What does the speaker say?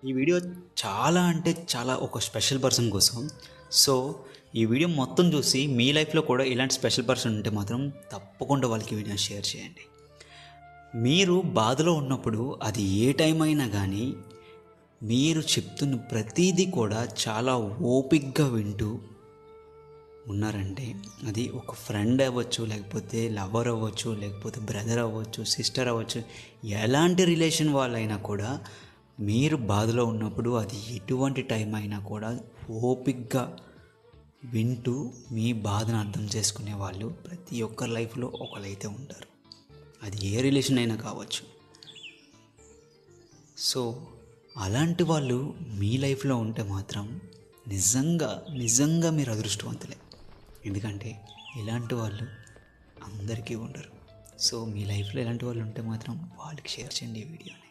ఈ వీడియో చాలా అంటే చాలా ఒక స్పెషల్ పర్సన్ కోసం. సో ఈ వీడియో మొత్తం చూసి మీ లైఫ్లో కూడా ఇలాంటి స్పెషల్ పర్సన్ ఉంటే మాత్రం తప్పకుండా వాళ్ళకి వీడియో షేర్ చేయండి. మీరు బాధలో ఉన్నప్పుడు అది ఏ టైం అయినా కానీ మీరు చెప్తున్న ప్రతీదీ కూడా చాలా ఓపిక్గా వింటూ ఉన్నారంటే అది ఒక ఫ్రెండ్ అవ్వచ్చు, లేకపోతే లవర్ అవ్వచ్చు, లేకపోతే బ్రదర్ అవ్వచ్చు, సిస్టర్ అవ్వచ్చు, ఎలాంటి రిలేషన్ వాళ్ళైనా కూడా మీరు బాధలో ఉన్నప్పుడు అది ఎటువంటి టైం అయినా కూడా ఓపిక్గా వింటూ మీ బాధను అర్థం చేసుకునే వాళ్ళు ప్రతి ఒక్కరి లైఫ్లో ఒకరైతే ఉంటారు. అది ఏ రిలేషన్ అయినా కావచ్చు. సో అలాంటి వాళ్ళు మీ లైఫ్లో ఉంటే మాత్రం నిజంగా నిజంగా మీరు అదృష్టవంతులే. ఎందుకంటే ఇలాంటి వాళ్ళు అందరికీ ఉండరు. సో మీ లైఫ్లో ఇలాంటి వాళ్ళు ఉంటే మాత్రం వాళ్ళకి షేర్ చేయండి ఈ వీడియోని.